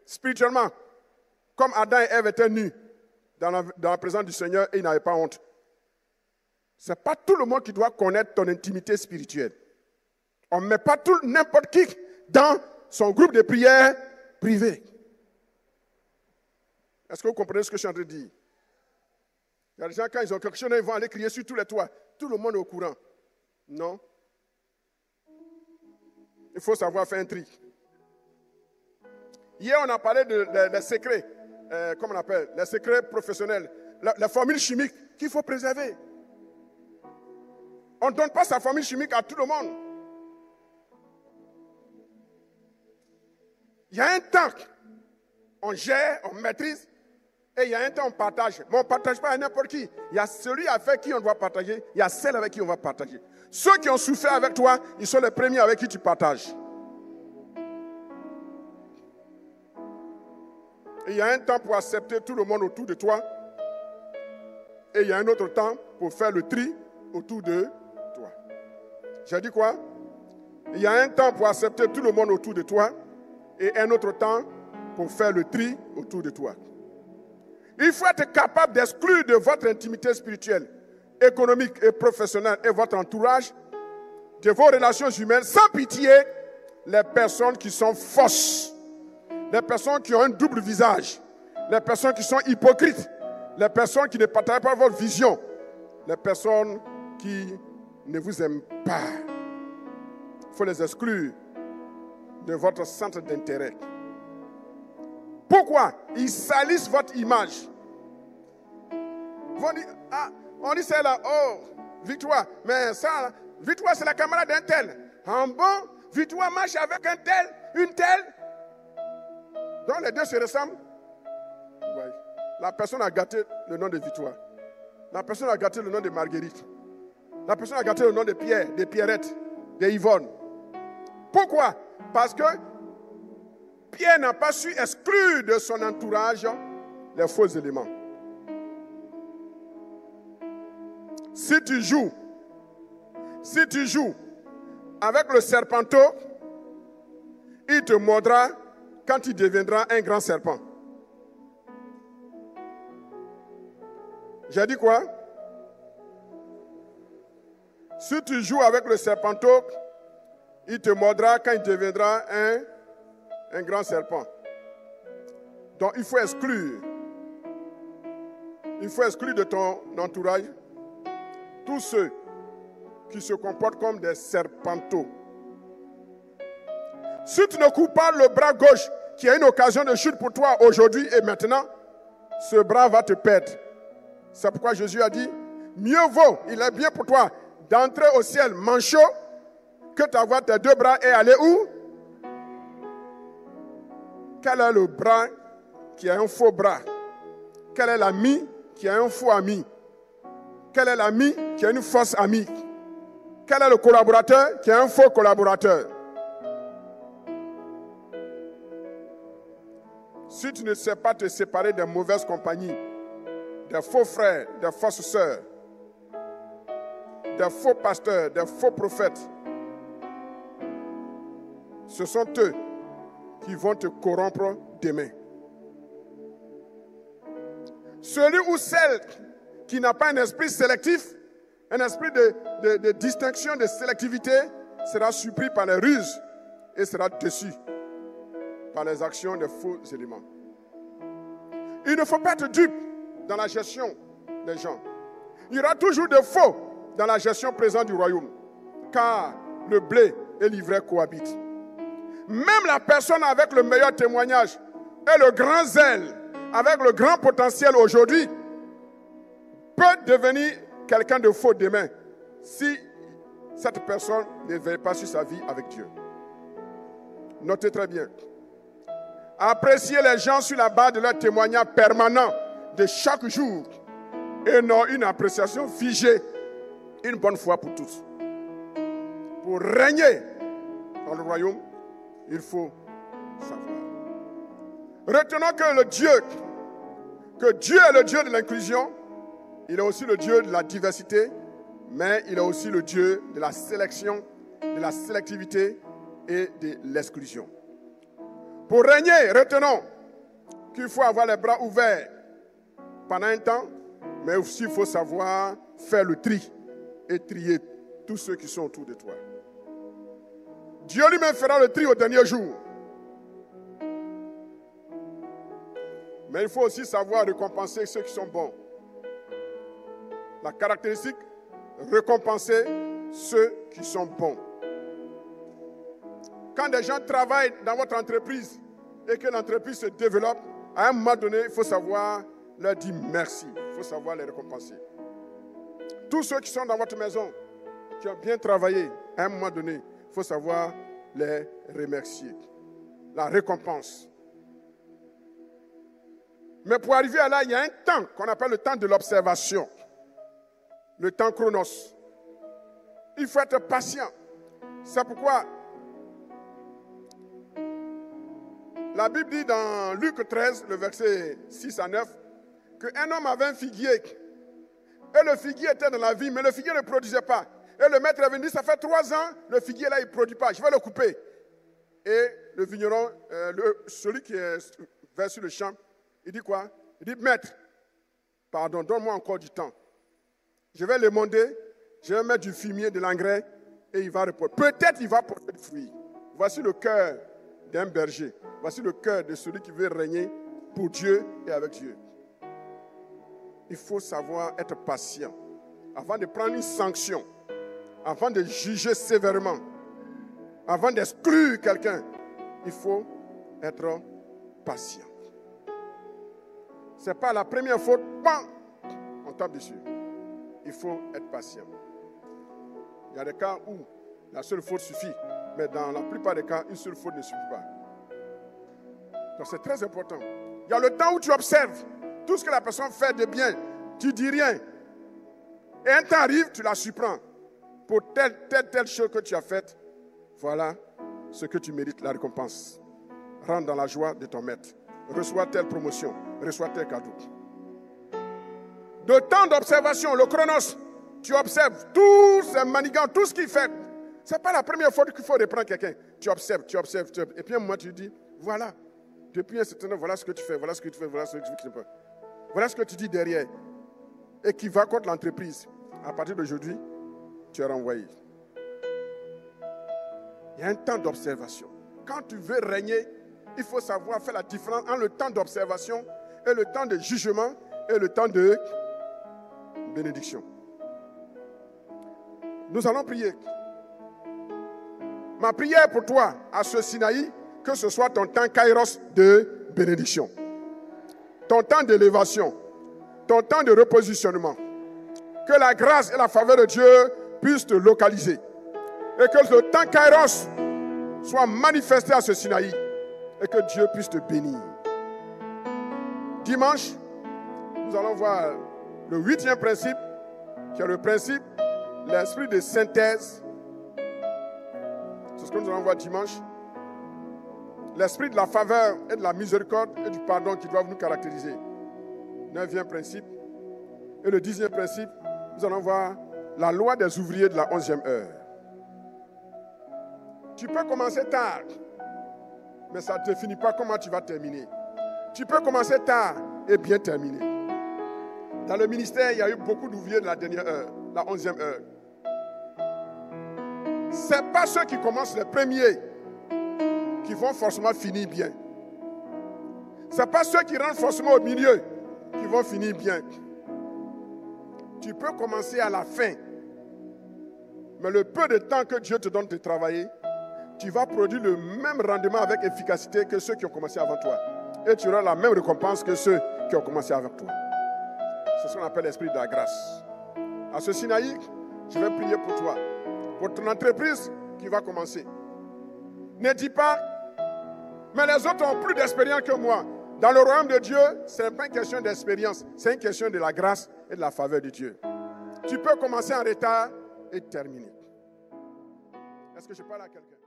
spirituellement. Comme Adam et Ève étaient nus dans la présence du Seigneur et ils n'avaient pas honte. Ce n'est pas tout le monde qui doit connaître ton intimité spirituelle. On ne met pas n'importe qui dans son groupe de prière privé. Est-ce que vous comprenez ce que je suis en train de dire? Il y a des gens, quand ils ont quelque chose, ils vont aller crier sur tous les toits. Tout le monde est au courant. Non. Il faut savoir faire un tri. Hier, on a parlé des secrets, comment on appelle, les secrets professionnels, la formule chimique qu'il faut préserver. On ne donne pas sa formule chimique à tout le monde. Il y a un temps, on gère, on maîtrise, et il y a un temps, on partage. Mais on ne partage pas à n'importe qui. Il y a celui avec qui on doit partager, il y a celle avec qui on va partager. Ceux qui ont souffert avec toi, ils sont les premiers avec qui tu partages. Et il y a un temps pour accepter tout le monde autour de toi, et il y a un autre temps pour faire le tri autour de toi. J'ai dit quoi? Il y a un temps pour accepter tout le monde autour de toi, et un autre temps pour faire le tri autour de toi. Il faut être capable d'exclure de votre intimité spirituelle, économique et professionnelle et votre entourage, de vos relations humaines, sans pitié, les personnes qui sont fausses, les personnes qui ont un double visage, les personnes qui sont hypocrites, les personnes qui ne partagent pas votre vision, les personnes qui ne vous aiment pas. Il faut les exclure de votre centre d'intérêt. Pourquoi? Ils salissent votre image. On dit c'est là, oh, Victoire, mais ça, Victoire c'est la camarade d'un tel. En bon, Victoire marche avec un tel, une telle. Donc les deux se ressemblent. Ouais. La personne a gâté le nom de Victoire. La personne a gâté le nom de Marguerite. La personne a gâté le nom de Pierre, de Pierrette, de Yvonne. Pourquoi? Parce que Pierre n'a pas su exclure de son entourage les faux éléments. Si tu joues avec le serpenteau, il te mordra quand il deviendra un grand serpent. J'ai dit quoi? Si tu joues avec le serpenteau, il te mordra quand il deviendra un grand serpent. Donc il faut exclure de ton entourage tous ceux qui se comportent comme des serpenteaux. Si tu ne coupes pas le bras gauche, qui est une occasion de chute pour toi aujourd'hui et maintenant, ce bras va te perdre. C'est pourquoi Jésus a dit, mieux vaut, il est bien pour toi, d'entrer au ciel manchot, que d'avoir tes deux bras et aller où? Quel est le bras qui a un faux bras? Quel est l'ami qui a un faux ami? Quel est l'ami qui a une fausse amie? Quel est le collaborateur qui a un faux collaborateur? Si tu ne sais pas te séparer des mauvaises compagnies, des faux frères, des fausses sœurs, des faux pasteurs, des faux prophètes, ce sont eux qui vont te corrompre demain. Celui ou celle qui n'a pas un esprit sélectif, un esprit de distinction, de sélectivité, sera surpris par les ruses et sera déçu par les actions des faux éléments. Il ne faut pas être dupe dans la gestion des gens. Il y aura toujours des faux dans la gestion présente du royaume, car le blé et l'ivraie cohabitent. Même la personne avec le meilleur témoignage et le grand zèle, avec le grand potentiel aujourd'hui, peut devenir quelqu'un de faux demain si cette personne ne veille pas sur sa vie avec Dieu. Notez très bien. Appréciez les gens sur la base de leur témoignage permanent de chaque jour et non une appréciation figée une bonne fois pour tous. Pour régner dans le royaume, il faut savoir. Retenons que Dieu est le Dieu de l'inclusion, il est aussi le Dieu de la diversité, mais il est aussi le Dieu de la sélection, de la sélectivité et de l'exclusion. Pour régner, retenons qu'il faut avoir les bras ouverts pendant un temps, mais aussi il faut savoir faire le tri et trier tous ceux qui sont autour de toi. Dieu lui-même fera le tri au dernier jour. Mais il faut aussi savoir récompenser ceux qui sont bons. La caractéristique, récompenser ceux qui sont bons. Quand des gens travaillent dans votre entreprise et que l'entreprise se développe, à un moment donné, il faut savoir leur dire merci. Il faut savoir les récompenser. Tous ceux qui sont dans votre maison, qui ont bien travaillé, à un moment donné, il faut savoir les remercier. La récompense. Mais pour arriver à là, il y a un temps qu'on appelle le temps de l'observation. Le temps chronos. Il faut être patient. C'est pourquoi la Bible dit dans Luc 13, le verset 6 à 9, qu'un homme avait un figuier. Et le figuier était dans la vigne, mais le figuier ne produisait pas. Et le maître est venu, ça fait 3 ans, le figuier là, il ne produit pas. Je vais le couper. Et le vigneron, celui qui est vers sur le champ, il dit quoi? Il dit, maître, pardon, donne-moi encore du temps. Je vais l'émonder, je vais mettre du fumier, de l'engrais, et il va répondre. Peut-être il va porter du fruit. Voici le cœur d'un berger. Voici le cœur de celui qui veut régner pour Dieu et avec Dieu. Il faut savoir être patient. Avant de prendre une sanction, avant de juger sévèrement, avant d'exclure quelqu'un, il faut être patient. Ce n'est pas la première faute, bam, on tape dessus. Il faut être patient. Il y a des cas où la seule faute suffit, mais dans la plupart des cas, une seule faute ne suffit pas. Donc c'est très important. Il y a le temps où tu observes tout ce que la personne fait de bien, tu ne dis rien. Et un temps arrive, tu la surprends. Pour telle chose que tu as faite, voilà ce que tu mérites, la récompense. Rentre dans la joie de ton maître. Reçois telle promotion, reçois tel cadeau. De temps d'observation, le chronos, tu observes tous ces manigants, tout ce qu'il fait. Ce n'est pas la première fois qu'il faut reprendre quelqu'un. Tu observes. Et puis à un moment, tu dis, voilà, depuis un certain temps, voilà ce que tu fais, voilà ce que tu fais, voilà ce que tu fais. Voilà ce que tu dis derrière. Et qui va contre l'entreprise. À partir d'aujourd'hui, tu es renvoyé. Il y a un temps d'observation. Quand tu veux régner, il faut savoir faire la différence entre le temps d'observation et le temps de jugement et le temps de bénédiction. Nous allons prier. Ma prière pour toi, à ce Sinaï, que ce soit ton temps kairos de bénédiction, ton temps d'élévation, ton temps de repositionnement, que la grâce et la faveur de Dieu puissent te localiser et que le temps kairos soit manifesté à ce Sinaï et que Dieu puisse te bénir. Dimanche, nous allons voir le 8e principe, qui est le principe, l'esprit de synthèse. C'est ce que nous allons voir dimanche. L'esprit de la faveur et de la miséricorde et du pardon qui doivent nous caractériser. 9e principe. Et le 10e principe, nous allons voir la loi des ouvriers de la 11e heure. Tu peux commencer tard, mais ça ne définit pas comment tu vas terminer. Tu peux commencer tard et bien terminer. Dans le ministère, il y a eu beaucoup d'ouvriers de la dernière heure, la 11e heure. Ce n'est pas ceux qui commencent les premiers qui vont forcément finir bien. Ce n'est pas ceux qui rentrent forcément au milieu qui vont finir bien. Tu peux commencer à la fin, mais le peu de temps que Dieu te donne de travailler, tu vas produire le même rendement avec efficacité que ceux qui ont commencé avant toi. Et tu auras la même récompense que ceux qui ont commencé avec toi. C'est ce qu'on appelle l'esprit de la grâce. À ce Sinaï, je vais prier pour toi, pour ton entreprise qui va commencer. Ne dis pas, mais les autres ont plus d'expérience que moi. Dans le royaume de Dieu, ce n'est pas une question d'expérience, c'est une question de la grâce et de la faveur de Dieu. Tu peux commencer en retard et terminer. Est-ce que je parle à quelqu'un?